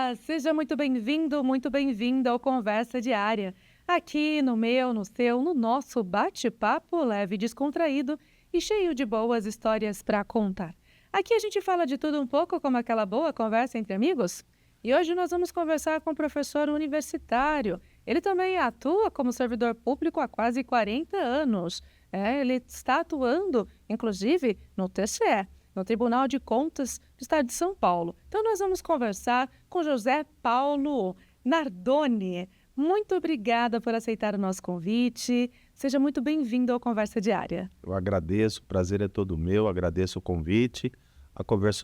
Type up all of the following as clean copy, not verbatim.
Olá, seja muito bem-vindo, muito bem-vinda ao Conversa Diária. Aqui no meu, no seu, no nosso bate-papo leve e descontraído e cheio de boas histórias para contar. Aqui a gente fala de tudo um pouco, como aquela boa conversa entre amigos. E hoje nós vamos conversar com um professor universitário. Ele também atua como servidor público há quase 40 anos. Ele está atuando, inclusive, no TCE, no Tribunal de Contas do Estado de São Paulo. Então, nós vamos conversar com José Paulo Nardoni. Muito obrigada por aceitar o nosso convite. Seja muito bem-vindo ao Conversa Diária. Eu agradeço, o prazer é todo meu, agradeço o convite,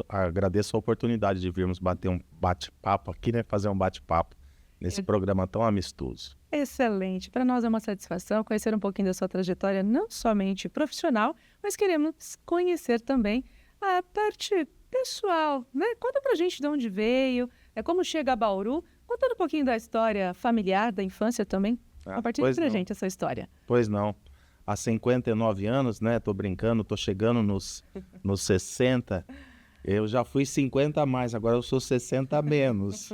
agradeço a oportunidade de virmos bater um bate-papo aqui, né? Fazer um bate-papo nesse programa tão amistoso. Excelente. Para nós é uma satisfação conhecer um pouquinho da sua trajetória, não somente profissional, mas queremos conhecer também a parte pessoal, né? Conta pra gente de onde veio, como chega a Bauru, contando um pouquinho da história familiar, da infância também. Compartilhe Pois pra não, gente essa história. pois não. Há 59 anos, né? Tô brincando, tô chegando nos 60. Eu já fui 50 a mais, agora eu sou 60 a menos.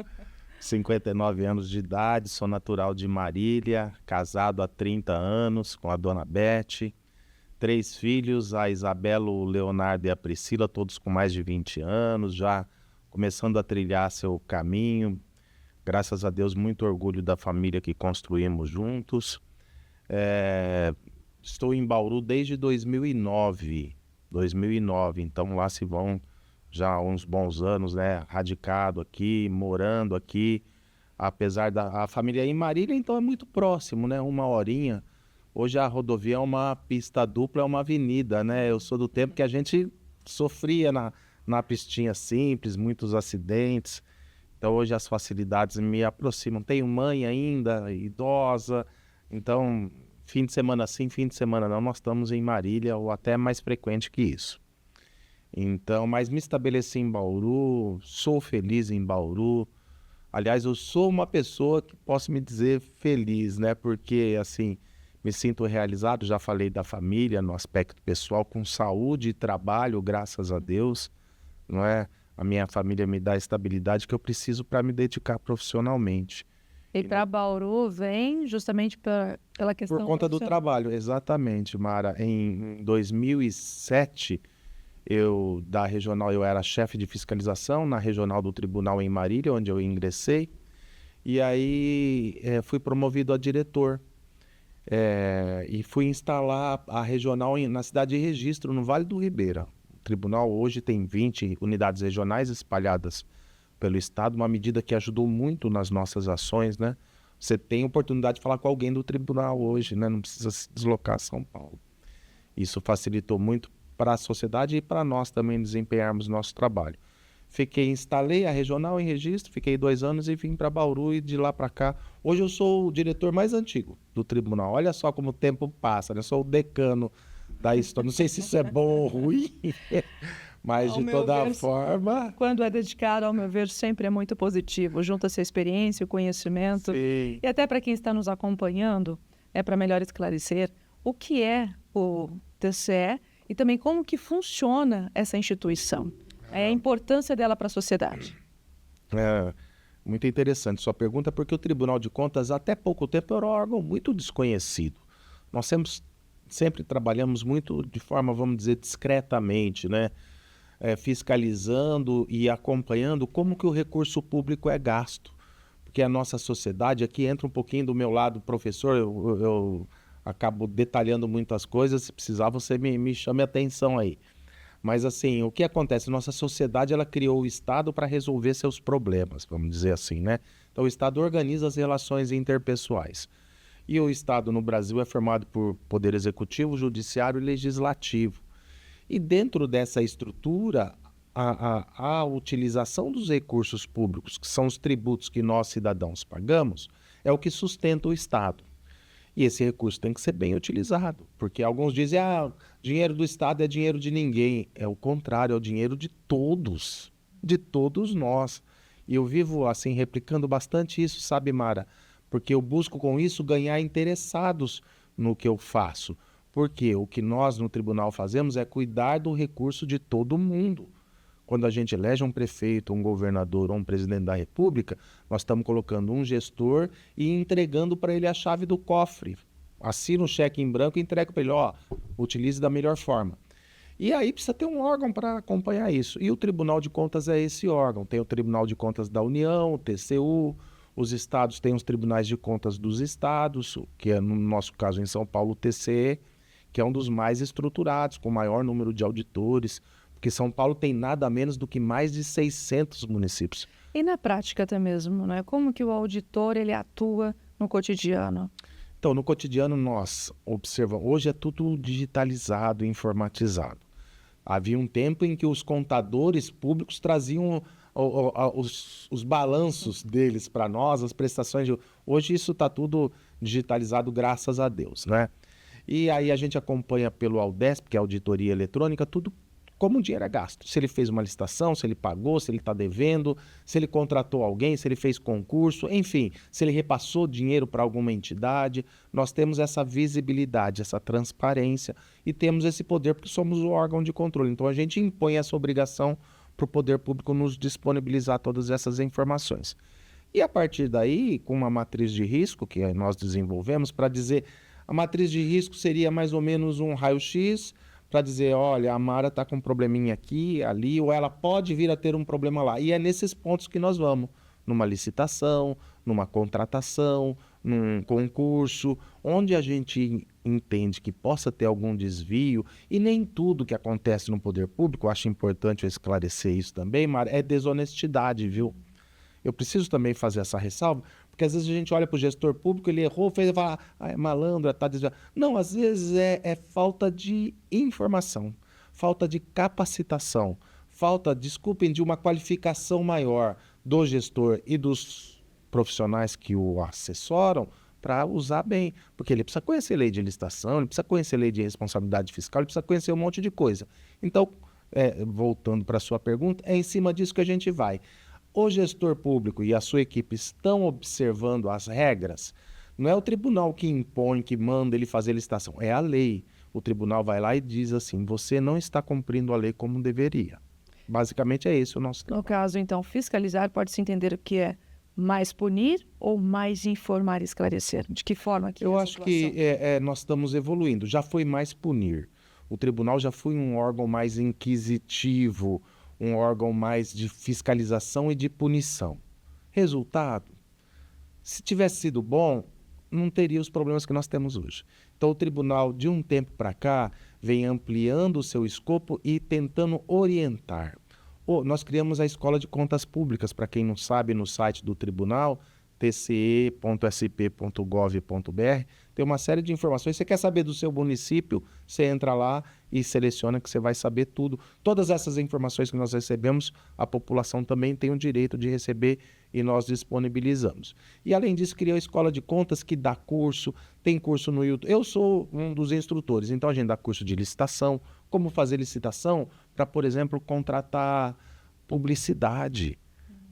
59 anos de idade, sou natural de Marília, casado há 30 anos com a dona Beth. 3 filhos, a Isabela, o Leonardo e a Priscila, todos com mais de 20 anos, já começando a trilhar seu caminho. Graças a Deus, muito orgulho da família que construímos juntos. Estou em Bauru desde 2009, então lá se vão já uns bons anos, né? Radicado aqui, morando aqui, apesar da a família em Marília, então é muito próximo, né? Uma horinha. Hoje a rodovia é uma pista dupla, é uma avenida, né? Eu sou do tempo que a gente sofria na pistinha simples, muitos acidentes. Então hoje as facilidades me aproximam. Tenho mãe ainda, idosa. Então, fim de semana sim, fim de semana não, nós estamos em Marília, ou até mais frequente que isso. Então, mas me estabeleci em Bauru, sou feliz em Bauru. Aliás, eu sou uma pessoa que posso me dizer feliz, né? Porque, assim, me sinto realizado, já falei da família no aspecto pessoal, com saúde e trabalho, graças a Deus, não é? A minha família me dá a estabilidade que eu preciso para me dedicar profissionalmente. E para Bauru vem justamente pela Por questão conta do profissional. trabalho, exatamente, Mara. Em 2007, da regional, eu era chefe de fiscalização na regional do tribunal em Marília, onde eu ingressei. E aí fui promovido a diretor. E fui instalar a regional na cidade de Registro, no Vale do Ribeira. O tribunal hoje tem 20 unidades regionais espalhadas pelo estado, uma medida que ajudou muito nas nossas ações, né? Você tem oportunidade de falar com alguém do tribunal hoje, né? Não precisa se deslocar a São Paulo. Isso facilitou muito para a sociedade e para nós também desempenharmos nosso trabalho. Instalei a regional em Registro, fiquei 2 anos e vim para Bauru, e de lá para cá. Hoje eu sou o diretor mais antigo do tribunal. Olha só como o tempo passa, né? Eu sou o decano da história. Não sei se isso é bom ou ruim, mas Ao de meu toda ver, forma, quando é dedicado, ao meu ver, sempre é muito positivo. Junta-se a experiência, o conhecimento. sim. E até para quem está nos acompanhando, é para melhor esclarecer o que é o TCE e também como que funciona essa instituição. É a importância dela para a sociedade. É muito interessante sua pergunta, porque o Tribunal de Contas, até pouco tempo, era um órgão muito desconhecido. Nós sempre trabalhamos muito de forma, vamos dizer, discretamente, né? Fiscalizando e acompanhando como que o recurso público é gasto. Porque a nossa sociedade, aqui entra um pouquinho do meu lado, professor, eu acabo detalhando muitas coisas, se precisar você me chame a atenção aí. Mas assim, o que acontece? Nossa sociedade, ela criou o Estado para resolver seus problemas, vamos dizer assim, né? Então o Estado organiza as relações interpessoais. E o Estado no Brasil é formado por poder executivo, judiciário e legislativo. E dentro dessa estrutura, a utilização dos recursos públicos, que são os tributos que nós, cidadãos, pagamos, é o que sustenta o Estado. E esse recurso tem que ser bem utilizado, porque alguns dizem, dinheiro do Estado é dinheiro de ninguém. É o contrário, é o dinheiro de todos nós. E eu vivo, assim, replicando bastante isso, sabe, Mara? Porque eu busco com isso ganhar interessados no que eu faço. Porque o que nós no tribunal fazemos é cuidar do recurso de todo mundo. Quando a gente elege um prefeito, um governador ou um presidente da República, nós estamos colocando um gestor e entregando para ele a chave do cofre. Assina um cheque em branco e entrega para ele, ó, utilize da melhor forma. E aí precisa ter um órgão para acompanhar isso. E o Tribunal de Contas é esse órgão. Tem o Tribunal de Contas da União, o TCU, os estados têm os Tribunais de Contas dos estados, que é, no nosso caso, em São Paulo, o TCE, que é um dos mais estruturados, com o maior número de auditores, porque São Paulo tem nada menos do que mais de 600 municípios. E na prática até mesmo, né? Como que o auditor ele atua no cotidiano? Então, no cotidiano, nós observamos, hoje é tudo digitalizado, informatizado. Havia um tempo em que os contadores públicos traziam os balanços deles para nós, as prestações. Hoje isso está tudo digitalizado, graças a Deus, né? E aí a gente acompanha pelo Aldesp, que é a auditoria eletrônica, tudo como o dinheiro é gasto. Se ele fez uma licitação, se ele pagou, se ele está devendo, se ele contratou alguém, se ele fez concurso, enfim, se ele repassou dinheiro para alguma entidade. Nós temos essa visibilidade, essa transparência e temos esse poder porque somos o órgão de controle. Então a gente impõe essa obrigação para o poder público nos disponibilizar todas essas informações. E a partir daí, com uma matriz de risco que nós desenvolvemos para dizer, a matriz de risco seria mais ou menos um raio-x para dizer, olha, a Mara está com um probleminha aqui, ali, ou ela pode vir a ter um problema lá. E é nesses pontos que nós vamos, numa licitação, numa contratação, num concurso, onde a gente entende que possa ter algum desvio, e nem tudo que acontece no poder público, eu acho importante eu esclarecer isso também, Mara, é desonestidade, viu? Eu preciso também fazer essa ressalva, porque às vezes a gente olha para o gestor público, ele errou, fez e fala, ah, é malandro, está desviado. Não, às vezes é falta de informação, falta de capacitação, falta, desculpem, de uma qualificação maior do gestor e dos profissionais que o assessoram para usar bem. Porque ele precisa conhecer lei de licitação, ele precisa conhecer lei de responsabilidade fiscal, ele precisa conhecer um monte de coisa. Então, voltando para a sua pergunta, é em cima disso que a gente vai. O gestor público e a sua equipe estão observando as regras? Não é o tribunal que impõe, que manda ele fazer licitação, é a lei. O tribunal vai lá e diz assim, você não está cumprindo a lei como deveria. Basicamente é esse o nosso trabalho. No caso, então, fiscalizar pode-se entender que é mais punir ou mais informar e esclarecer? De que forma que é Eu essa acho atuação? que nós estamos evoluindo. Já foi mais punir. O tribunal já foi um órgão mais inquisitivo, um órgão mais de fiscalização e de punição. Resultado, se tivesse sido bom, não teria os problemas que nós temos hoje. Então o tribunal, de um tempo para cá, vem ampliando o seu escopo e tentando orientar. Nós criamos a Escola de Contas Públicas, para quem não sabe, no site do tribunal, tce.sp.gov.br, tem uma série de informações. Você quer saber do seu município, você entra lá e seleciona que você vai saber tudo. Todas essas informações que nós recebemos, a população também tem o direito de receber e nós disponibilizamos. E além disso, criou a Escola de Contas que dá curso, tem curso no YouTube. Eu sou um dos instrutores, então a gente dá curso de licitação, como fazer licitação para, por exemplo, contratar publicidade.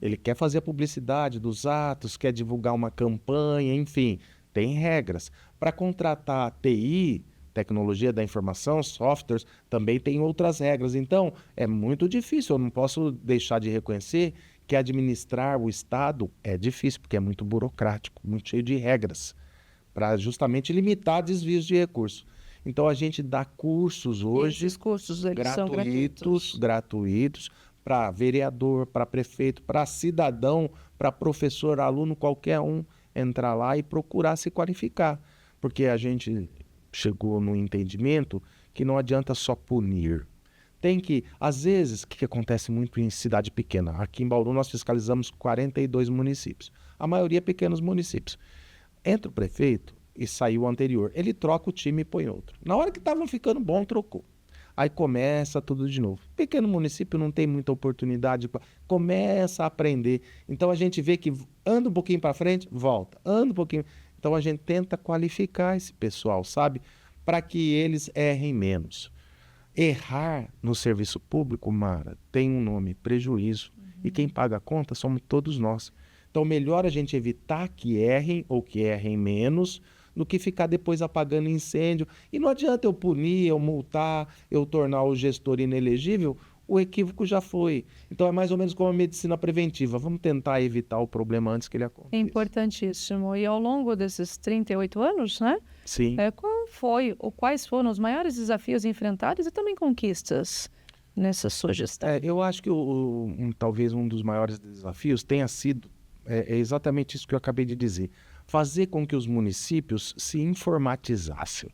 Ele quer fazer a publicidade dos atos, quer divulgar uma campanha, enfim, tem regras. Para contratar TI, tecnologia da informação, softwares, também tem outras regras. Então, é muito difícil, eu não posso deixar de reconhecer que administrar o Estado é difícil, porque é muito burocrático, muito cheio de regras, para justamente limitar desvios de recursos. Então, a gente dá cursos hoje Esses cursos eles são gratuitos, para vereador, para prefeito, para cidadão, para professor, aluno, qualquer um entrar lá e procurar se qualificar. Porque a gente chegou no entendimento que não adianta só punir. Tem que, às vezes, o que acontece muito em cidade pequena? Aqui em Bauru nós fiscalizamos 42 municípios, a maioria pequenos municípios. Entra o prefeito e saiu o anterior, ele troca o time e põe outro. Na hora que estavam ficando bom, trocou. Aí começa tudo de novo. Pequeno município não tem muita oportunidade, começa a aprender. Então a gente vê que anda um pouquinho para frente, volta, anda um pouquinho. Então a gente tenta qualificar esse pessoal, sabe? Para que eles errem menos. Errar no serviço público, Mara, tem um nome, prejuízo. E quem paga a conta somos todos nós. Então melhor a gente evitar que errem ou que errem menos do que ficar depois apagando incêndio. E não adianta eu punir, eu multar, eu tornar o gestor inelegível. o equívoco já foi. Então é mais ou menos como a medicina preventiva. Vamos tentar evitar o problema antes que ele aconteça. É importantíssimo. E ao longo desses 38 anos, né? Sim. Quais foram os maiores desafios enfrentados e também conquistas nessa sua gestão? Eu acho que talvez um dos maiores desafios tenha sido exatamente isso que eu acabei de dizer. Fazer com que os municípios se informatizassem.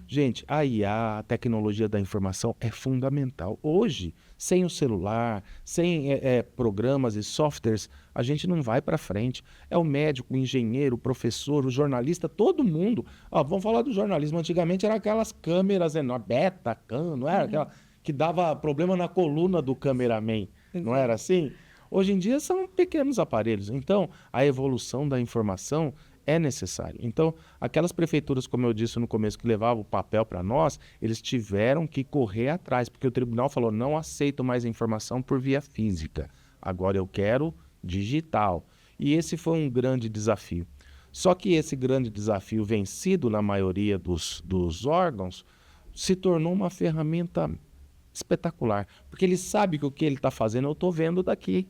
Gente, a IA, a tecnologia da informação é fundamental. Hoje, sem o celular, sem programas e softwares, a gente não vai para frente. É o médico, o engenheiro, o professor, o jornalista, todo mundo. Vamos falar do jornalismo. Antigamente eram aquelas câmeras enormes, Betacam, não era? Aquela que dava problema na coluna do cameraman, não era assim? Hoje em dia são pequenos aparelhos. Então, a evolução da informação é necessário. Então, aquelas prefeituras, como eu disse no começo, que levavam o papel para nós, eles tiveram que correr atrás, porque o tribunal falou, não aceito mais informação por via física. Agora eu quero digital. E esse foi um grande desafio. Só que esse grande desafio, vencido na maioria dos órgãos, se tornou uma ferramenta espetacular. Porque ele sabe que o que ele está fazendo eu estou vendo daqui.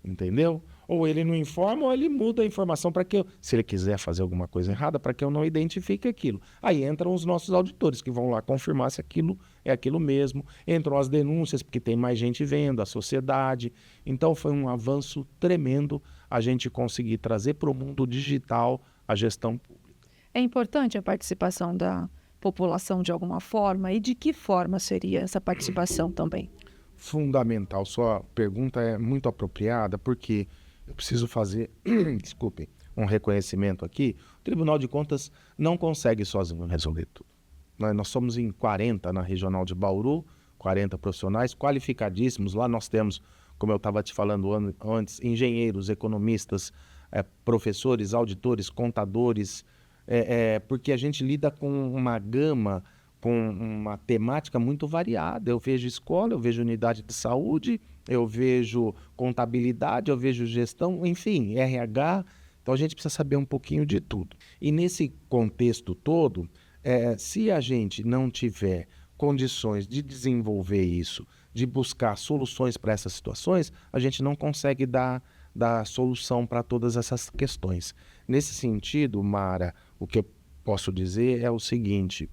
Entendeu? Ou ele não informa ou ele muda a informação para que se ele quiser fazer alguma coisa errada, para que eu não identifique aquilo. Aí entram os nossos auditores que vão lá confirmar se aquilo é aquilo mesmo. Entram as denúncias, porque tem mais gente vendo, a sociedade. Então foi um avanço tremendo a gente conseguir trazer para o mundo digital a gestão pública. É importante a participação da população de alguma forma? E de que forma seria essa participação também? Fundamental. Sua pergunta é muito apropriada, porque eu preciso fazer, desculpe, um reconhecimento aqui. O Tribunal de Contas não consegue sozinho resolver tudo. Nós somos em 40 na Regional de Bauru, 40 profissionais qualificadíssimos. Lá nós temos, como eu estava te falando antes, engenheiros, economistas, professores, auditores, contadores, porque a gente lida com uma gama, com uma temática muito variada. Eu vejo escola, eu vejo unidade de saúde, eu vejo contabilidade, eu vejo gestão, enfim, RH. Então a gente precisa saber um pouquinho de tudo. E nesse contexto todo, se a gente não tiver condições de desenvolver isso, de buscar soluções para essas situações, a gente não consegue dar solução para todas essas questões. Nesse sentido, Mara, o que eu posso dizer é o seguinte: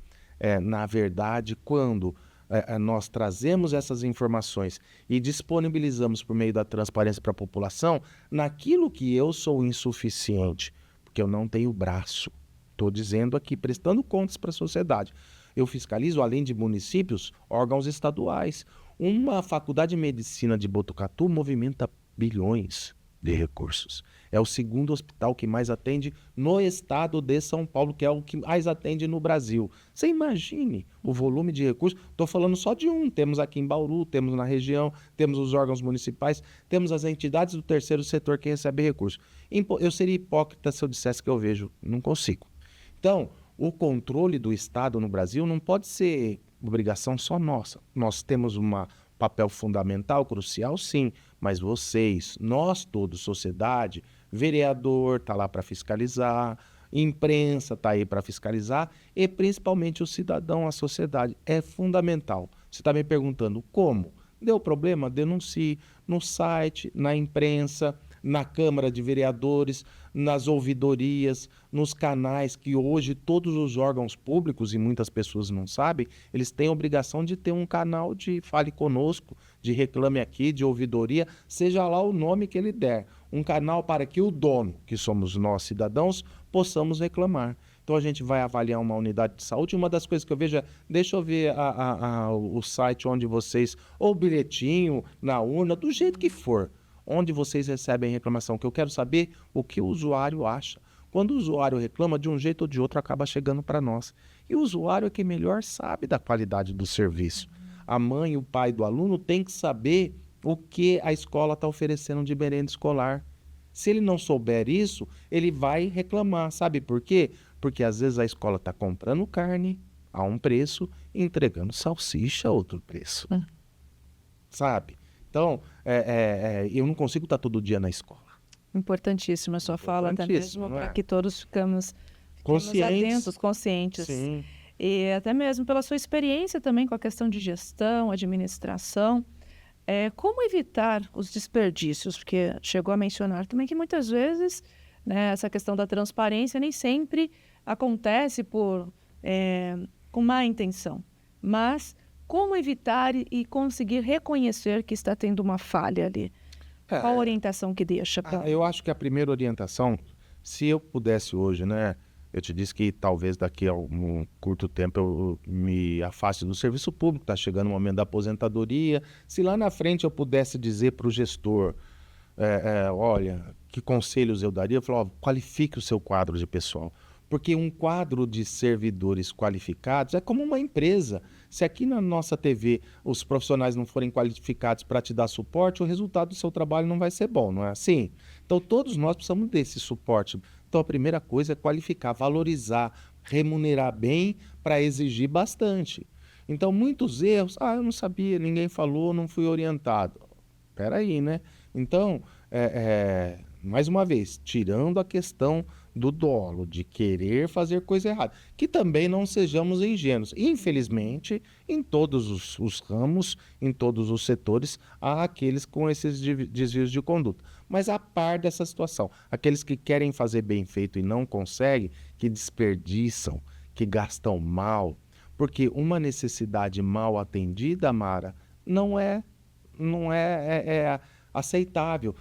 na verdade, quando nós trazemos essas informações e disponibilizamos por meio da transparência para a população, naquilo que eu sou insuficiente, porque eu não tenho braço, estou dizendo aqui, prestando contas para a sociedade. Eu fiscalizo, além de municípios, órgãos estaduais. Uma faculdade de medicina de Botucatu movimenta bilhões de recursos. É o segundo hospital que mais atende no estado de São Paulo, que é o que mais atende no Brasil. Você imagine o volume de recursos. Estou falando só de um. Temos aqui em Bauru, temos na região, temos os órgãos municipais, temos as entidades do terceiro setor que recebem recursos. Eu seria hipócrita se eu dissesse que eu vejo. Não consigo. Então, o controle do Estado no Brasil não pode ser obrigação só nossa. Nós temos papel fundamental, crucial, sim, mas vocês, nós todos, sociedade, vereador está lá para fiscalizar, imprensa está aí para fiscalizar e principalmente o cidadão, a sociedade. É fundamental. Você está me perguntando como? Deu problema? Denuncie no site, na imprensa, na Câmara de Vereadores, nas ouvidorias, nos canais que hoje todos os órgãos públicos, e muitas pessoas não sabem, eles têm a obrigação de ter um canal de Fale Conosco, de Reclame Aqui, de ouvidoria, seja lá o nome que ele der. Um canal para que o dono, que somos nós cidadãos, possamos reclamar. Então a gente vai avaliar uma unidade de saúde. Uma das coisas que eu vejo é, deixa eu ver o site onde vocês, ou o bilhetinho na urna, do jeito que for, onde vocês recebem reclamação, que eu quero saber o que o usuário acha. Quando o usuário reclama, de um jeito ou de outro, acaba chegando para nós. E o usuário é quem melhor sabe da qualidade do serviço. A mãe e o pai do aluno têm que saber o que a escola está oferecendo de merenda escolar. Se ele não souber isso, ele vai reclamar. Sabe por quê? Porque às vezes a escola está comprando carne a um preço e entregando salsicha a outro preço. Sabe? Então, eu não consigo estar todo dia na escola. Importantíssima a sua fala, até mesmo para que todos ficamos atentos, conscientes. Sim. E até mesmo pela sua experiência também com a questão de gestão, administração. Como evitar os desperdícios? Porque chegou a mencionar também que muitas vezes, né, essa questão da transparência nem sempre acontece com má intenção. Mas como evitar e conseguir reconhecer que está tendo uma falha ali? Qual a orientação que deixa para... Eu acho que a primeira orientação, se eu pudesse hoje, né? Eu te disse que talvez daqui a um curto tempo eu me afaste do serviço público, está chegando o momento da aposentadoria. Se lá na frente eu pudesse dizer para o gestor, olha, que conselhos eu daria? Eu falo, ó, qualifique o seu quadro de pessoal. Porque um quadro de servidores qualificados é como uma empresa. Se aqui na nossa TV os profissionais não forem qualificados para te dar suporte, o resultado do seu trabalho não vai ser bom, não é assim? Então todos nós precisamos desse suporte. Então a primeira coisa é qualificar, valorizar, remunerar bem para exigir bastante. Então muitos erros, eu não sabia, ninguém falou, não fui orientado. Espera aí, né? Então, mais uma vez, tirando a questão do dolo, de querer fazer coisa errada, que também não sejamos ingênuos. Infelizmente, em todos os ramos, em todos os setores, há aqueles com esses desvios de conduta. Mas a par dessa situação, aqueles que querem fazer bem feito e não conseguem, que desperdiçam, que gastam mal, porque uma necessidade mal atendida, Mara, não é aceitável.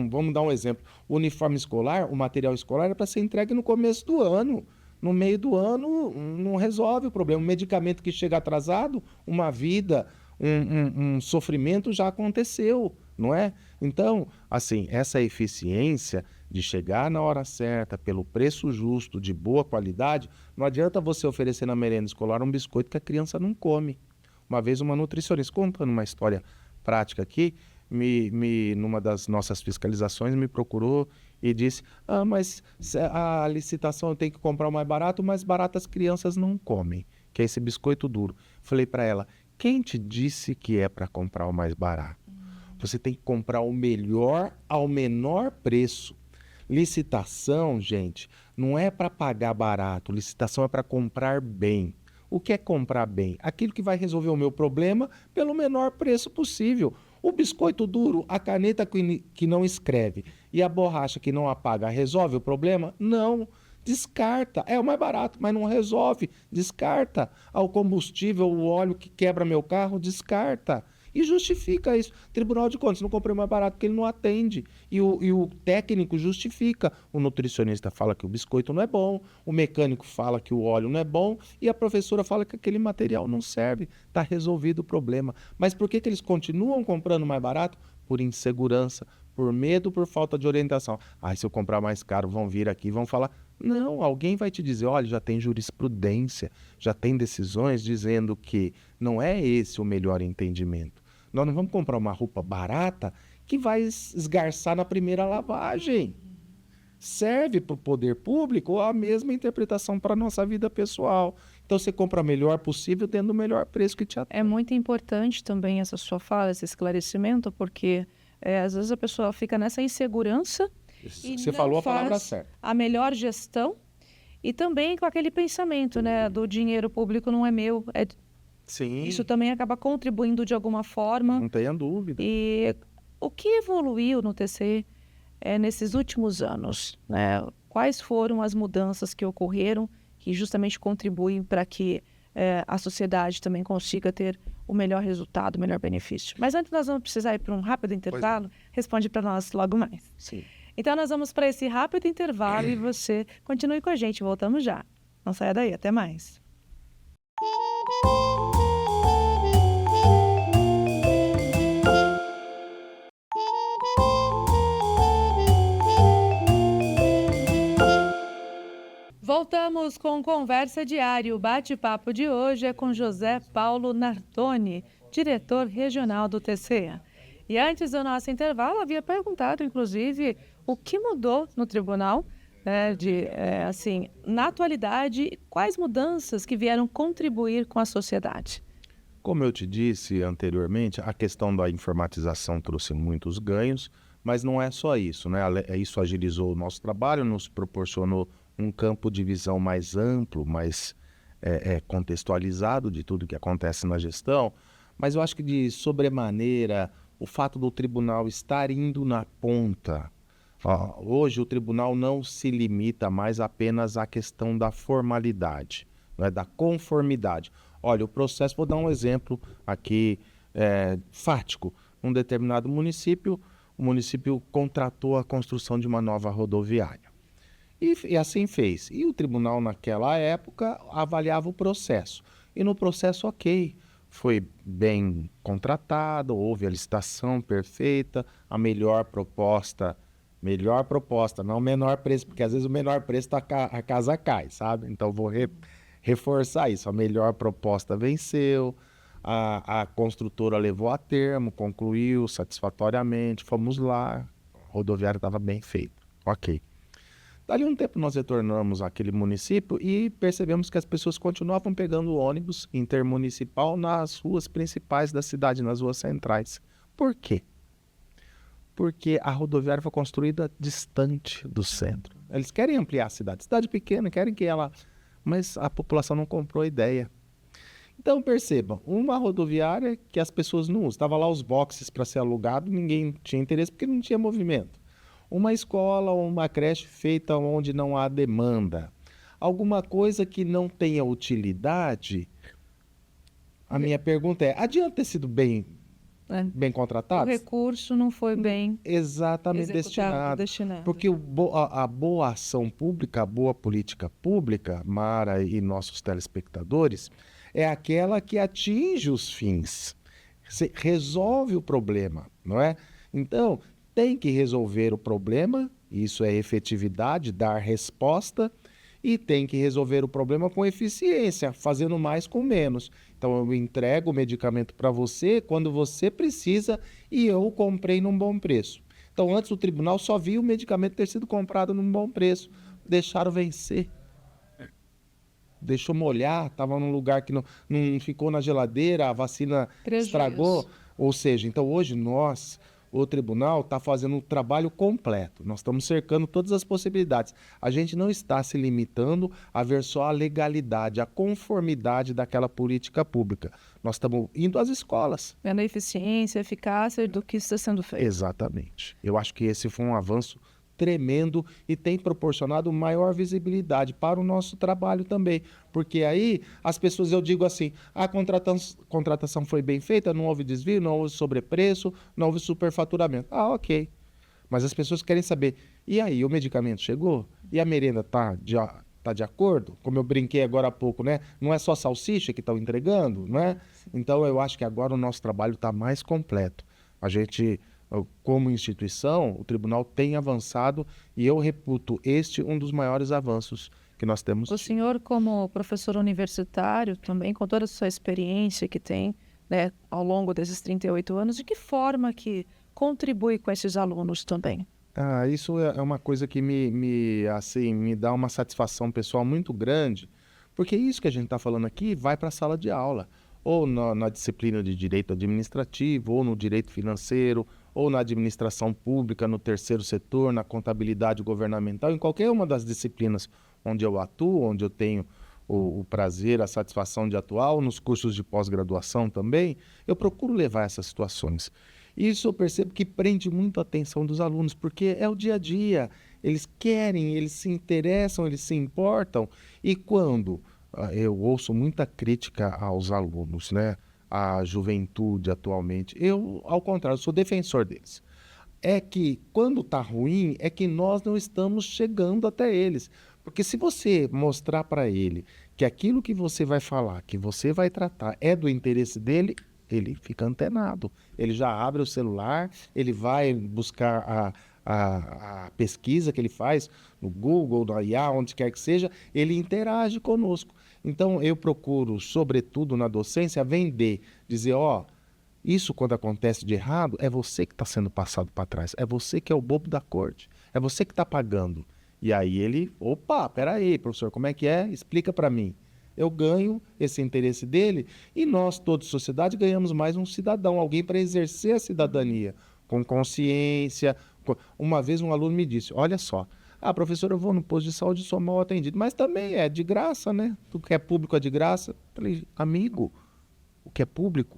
Vamos dar um exemplo. O uniforme escolar, o material escolar é para ser entregue no começo do ano. No meio do ano não resolve o problema. Um medicamento que chega atrasado, uma vida, um sofrimento já aconteceu, não é? Então, assim, essa eficiência de chegar na hora certa, pelo preço justo, de boa qualidade, não adianta você oferecer na merenda escolar um biscoito que a criança não come. Uma vez uma nutricionista, contando uma história prática aqui, numa das nossas fiscalizações, me procurou e disse, mas a licitação eu tenho que comprar o mais barato as crianças não comem, que é esse biscoito duro. Falei para ela, quem te disse que é para comprar o mais barato? Você tem que comprar o melhor ao menor preço. Licitação, gente, não é para pagar barato, licitação é para comprar bem. O que é comprar bem? Aquilo que vai resolver o meu problema pelo menor preço possível. O biscoito duro, a caneta que não escreve e a borracha que não apaga, resolve o problema? Não. Descarta. É o mais barato, mas não resolve. Descarta. O combustível, o óleo que quebra meu carro, descarta. E justifica isso. Tribunal de Contas, não comprei mais barato porque ele não atende. E o técnico justifica. O nutricionista fala que o biscoito não é bom, o mecânico fala que o óleo não é bom e a professora fala que aquele material não serve. Está resolvido o problema. Mas por que eles continuam comprando mais barato? Por insegurança, por medo, por falta de orientação. Se eu comprar mais caro, vão vir aqui e vão falar... Não, alguém vai te dizer, olha, já tem jurisprudência, já tem decisões dizendo que não é esse o melhor entendimento. Nós não vamos comprar uma roupa barata que vai esgarçar na primeira lavagem. Serve para o poder público a mesma interpretação para a nossa vida pessoal. Então você compra o melhor possível tendo o melhor preço que te atende. É muito importante também essa sua fala, esse esclarecimento, porque às vezes a pessoa fica nessa insegurança e Você não falou a faz palavra certa. a melhor gestão e também com aquele pensamento, né, do dinheiro público não é meu. Sim, Isso também acaba contribuindo de alguma forma. não tenha dúvida. E o que evoluiu no TC nesses últimos anos, né? Quais foram as mudanças que ocorreram que justamente contribuem para que a sociedade também consiga ter o melhor resultado, o melhor benefício? Mas antes nós vamos precisar ir para um rápido intervalo. Responde para nós logo mais. Sim. Então nós vamos para esse rápido intervalo e você continue com a gente. Voltamos já. Não saia daí. Até mais. Voltamos com Conversa Diária. O bate-papo de hoje é com José Paulo Nardoni, diretor regional do TCE. E antes do nosso intervalo, havia perguntado, inclusive, o que mudou no tribunal, né, na atualidade, quais mudanças que vieram contribuir com a sociedade. Como eu te disse anteriormente, a questão da informatização trouxe muitos ganhos, mas não é só isso, né? Isso agilizou o nosso trabalho, nos proporcionou um campo de visão mais amplo, mais contextualizado de tudo que acontece na gestão, Mas eu acho que de sobremaneira, o fato do tribunal estar indo na ponta. Hoje o tribunal não se limita mais apenas à questão da formalidade, não é, da conformidade. Olha, o processo, vou dar um exemplo aqui fático. Num determinado município, o município contratou a construção de uma nova rodoviária. E assim fez. E o tribunal, naquela época, avaliava o processo. E no processo, ok, foi bem contratado, houve a licitação perfeita, a melhor proposta, não o menor preço, porque às vezes o menor preço a casa cai, sabe? Então vou reforçar isso. A melhor proposta venceu, a construtora levou a termo, concluiu satisfatoriamente, fomos lá, a rodoviária estava bem feita, ok. Dali um tempo nós retornamos àquele município e percebemos que as pessoas continuavam pegando o ônibus intermunicipal nas ruas principais da cidade, nas ruas centrais. Por quê? Porque a rodoviária foi construída distante do centro. Eles querem ampliar a cidade. Cidade pequena, querem que ela... Mas a população não comprou a ideia. Então percebam, uma rodoviária que as pessoas não usam. Estava lá os boxes para ser alugado, ninguém tinha interesse porque não tinha movimento. Uma escola ou uma creche feita onde não há demanda. Alguma coisa que não tenha utilidade. A minha pergunta é, adianta ter sido bem O contratado? recurso não foi bem Exatamente destinado. Porque a boa ação pública, a boa política pública, Mara e nossos telespectadores, é aquela que atinge os fins, resolve o problema, não é? Então, tem que resolver o problema, isso é efetividade, dar resposta, e tem que resolver o problema com eficiência, fazendo mais com menos. Então eu entrego o medicamento para você quando você precisa e eu o comprei num bom preço. Então antes o tribunal só via o medicamento ter sido comprado num bom preço. Deixaram vencer. Deixou molhar, estava num lugar que não ficou na geladeira, a vacina estragou. Ou seja, então hoje o tribunal está fazendo um trabalho completo. Nós estamos cercando todas as possibilidades. A gente não está se limitando a ver só a legalidade, a conformidade daquela política pública. Nós estamos indo às escolas. Vendo a eficiência, a eficácia do que está sendo feito. Exatamente. Eu acho que esse foi um avanço tremendo e tem proporcionado maior visibilidade para o nosso trabalho também. Porque aí as pessoas, eu digo assim, a contratação foi bem feita, não houve desvio, não houve sobrepreço, não houve superfaturamento. Ah, ok. Mas as pessoas querem saber, e aí, o medicamento chegou? E a merenda está de acordo? Como eu brinquei agora há pouco, né? Não é só salsicha que estão entregando, não é? Então eu acho que agora o nosso trabalho está mais completo. A gente... Como instituição, o tribunal tem avançado e eu reputo um dos maiores avanços que nós temos. O senhor, como professor universitário, também com toda a sua experiência que tem, né, ao longo desses 38 anos, de que forma que contribui com esses alunos também? Isso é uma coisa que me dá uma satisfação pessoal muito grande, porque isso que a gente está falando aqui vai para a sala de aula, ou na disciplina de direito administrativo, ou no direito financeiro, ou na administração pública, no terceiro setor, na contabilidade governamental, em qualquer uma das disciplinas onde eu atuo, onde eu tenho o prazer, a satisfação de atuar, ou nos cursos de pós-graduação também, eu procuro levar essas situações. Isso eu percebo que prende muito a atenção dos alunos, porque é o dia a dia, eles querem, eles se interessam, eles se importam, e quando eu ouço muita crítica aos alunos, né? A juventude atualmente. Eu, ao contrário, sou defensor deles. É que quando está ruim, é que nós não estamos chegando até eles. Porque se você mostrar para ele que aquilo que você vai falar, que você vai tratar, é do interesse dele, ele fica antenado. Ele já abre o celular, ele vai buscar a pesquisa que ele faz no Google, no IA, onde quer que seja, ele interage conosco. Então, eu procuro, sobretudo na docência, vender, dizer, isso quando acontece de errado, é você que está sendo passado para trás, é você que é o bobo da corte, é você que está pagando. E aí ele, peraí, professor, como é que é? Explica para mim. Eu ganho esse interesse dele e nós, toda sociedade, ganhamos mais um cidadão, alguém para exercer a cidadania, com consciência. Uma vez um aluno me disse, olha só, professor, eu vou no posto de saúde e sou mal atendido, mas também é de graça, né? Tu que é público é de graça. Falei, amigo, o que é público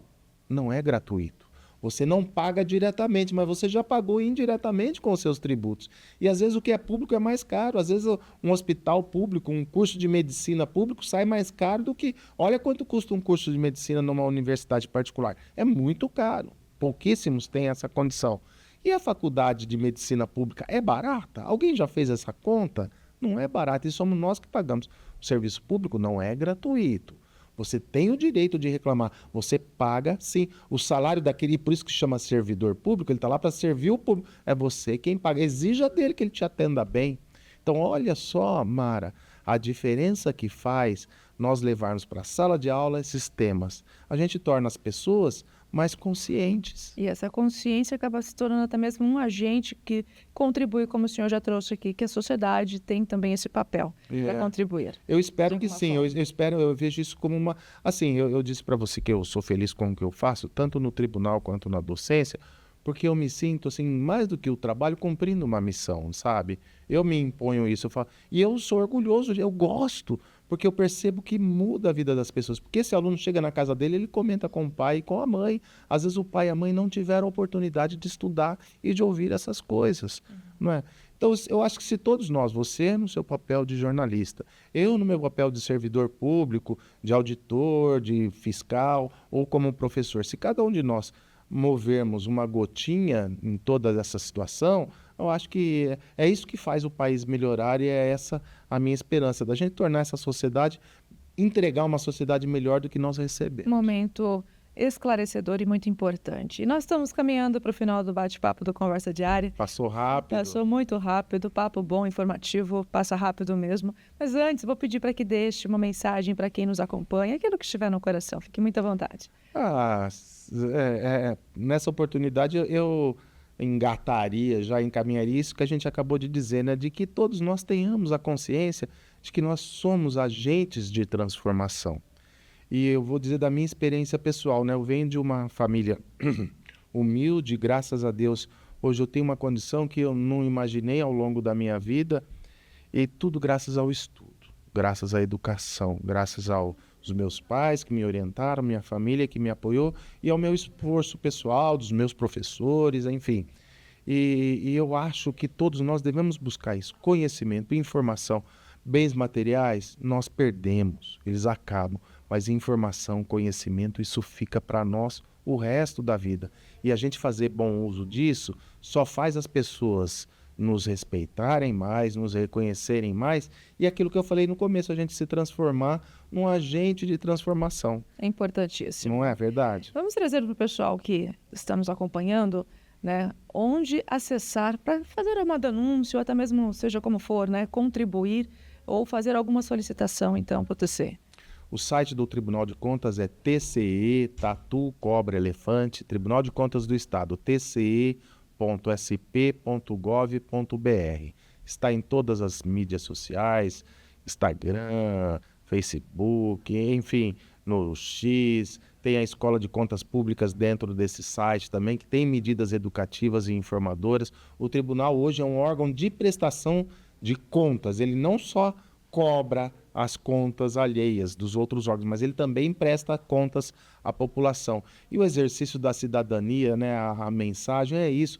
não é gratuito. Você não paga diretamente, mas você já pagou indiretamente com os seus tributos. E às vezes o que é público é mais caro. Às vezes um hospital público, um curso de medicina público sai mais caro do que... Olha quanto custa um curso de medicina numa universidade particular. É muito caro. Pouquíssimos têm essa condição. E a faculdade de medicina pública é barata? Alguém já fez essa conta? Não é barata e somos nós que pagamos. O serviço público não é gratuito. Você tem o direito de reclamar. Você paga, sim, o salário daquele, por isso que chama servidor público, ele está lá para servir o público. É você quem paga. Exija dele que ele te atenda bem. Então, olha só, Mara, a diferença que faz nós levarmos para a sala de aula esses temas. A gente torna as pessoas mais conscientes. E essa consciência acaba se tornando até mesmo um agente que contribui, como o senhor já trouxe aqui, que a sociedade tem também esse papel para contribuir. Eu espero De que alguma sim, forma. eu vejo isso como uma... Assim, eu disse para você que eu sou feliz com o que eu faço, tanto no tribunal quanto na docência, porque eu me sinto, assim, mais do que o trabalho, cumprindo uma missão, sabe? Eu me imponho isso, eu falo, e eu sou orgulhoso, eu gosto, porque eu percebo que muda a vida das pessoas. Porque esse aluno chega na casa dele, ele comenta com o pai e com a mãe. Às vezes o pai e a mãe não tiveram a oportunidade de estudar e de ouvir essas coisas, não é? Então, eu acho que se todos nós, você no seu papel de jornalista, eu no meu papel de servidor público, de auditor, de fiscal ou como professor, se cada um de nós movermos uma gotinha em toda essa situação, eu acho que é isso que faz o país melhorar e é essa a minha esperança, da gente tornar essa sociedade, entregar uma sociedade melhor do que nós recebemos. Momento esclarecedor e muito importante. E nós estamos caminhando para o final do bate-papo do Conversa Diária. Passou rápido. Passou muito rápido, papo bom, informativo, passa rápido mesmo. Mas antes, vou pedir para que deixe uma mensagem para quem nos acompanha, aquilo que estiver no coração. Fique muito à vontade. Nessa oportunidade eu engataria, já encaminharia isso que a gente acabou de dizer, né? De que todos nós tenhamos a consciência de que nós somos agentes de transformação. E eu vou dizer da minha experiência pessoal, né? Eu venho de uma família humilde, graças a Deus. Hoje eu tenho uma condição que eu não imaginei ao longo da minha vida, e tudo graças ao estudo, graças à educação, graças aos meus pais que me orientaram, minha família que me apoiou e ao meu esforço pessoal, dos meus professores, enfim. E eu acho que todos nós devemos buscar isso, conhecimento, informação. Bens materiais, nós perdemos, eles acabam, mas informação, conhecimento, isso fica para nós o resto da vida. E a gente fazer bom uso disso só faz as pessoas nos respeitarem mais, nos reconhecerem mais, e aquilo que eu falei no começo, a gente se transformar num agente de transformação. É importantíssimo. Não é verdade? Vamos trazer para o pessoal que está nos acompanhando, né, onde acessar para fazer uma denúncia, ou até mesmo, seja como for, né, contribuir ou fazer alguma solicitação, então, para o TCE. O site do Tribunal de Contas é TCE, Tatu, Cobra, Elefante, Tribunal de Contas do Estado, tce.sp.gov.br. Está em todas as mídias sociais, Instagram, Facebook, enfim, no X. Tem a Escola de Contas Públicas dentro desse site também, que tem medidas educativas e informadoras. O tribunal hoje é um órgão de prestação de contas. Ele não só cobra as contas alheias dos outros órgãos, mas ele também presta contas à população. E o exercício da cidadania, né, a mensagem é isso.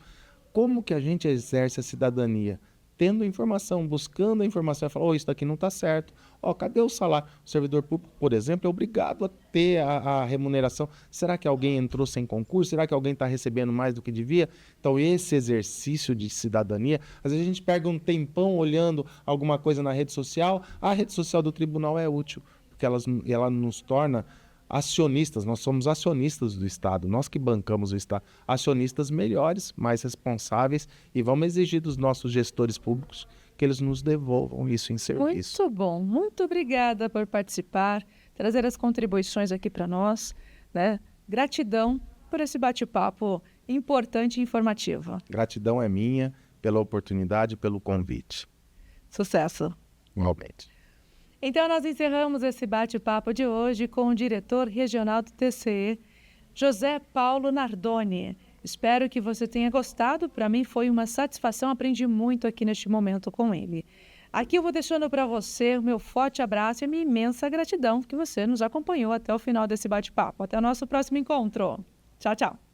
Como que a gente exerce a cidadania? Tendo informação, buscando a informação, falar, isso daqui não está certo. Cadê o salário? O servidor público, por exemplo, é obrigado a ter a remuneração. Será que alguém entrou sem concurso? Será que alguém está recebendo mais do que devia? Então, esse exercício de cidadania, às vezes a gente perde um tempão olhando alguma coisa na rede social. A rede social do tribunal é útil, porque ela nos torna acionistas, nós somos acionistas do Estado, nós que bancamos o Estado, acionistas melhores, mais responsáveis, e vamos exigir dos nossos gestores públicos que eles nos devolvam isso em serviço. Muito bom, muito obrigada por participar, trazer as contribuições aqui para nós, né? Gratidão por esse bate-papo importante e informativo. Gratidão é minha pela oportunidade, pelo convite. Sucesso. Igualmente. Então, nós encerramos esse bate-papo de hoje com o diretor regional do TCE, José Paulo Nardoni. Espero que você tenha gostado. Para mim foi uma satisfação, aprendi muito aqui neste momento com ele. Aqui eu vou deixando para você o meu forte abraço e a minha imensa gratidão que você nos acompanhou até o final desse bate-papo. Até o nosso próximo encontro. Tchau, tchau.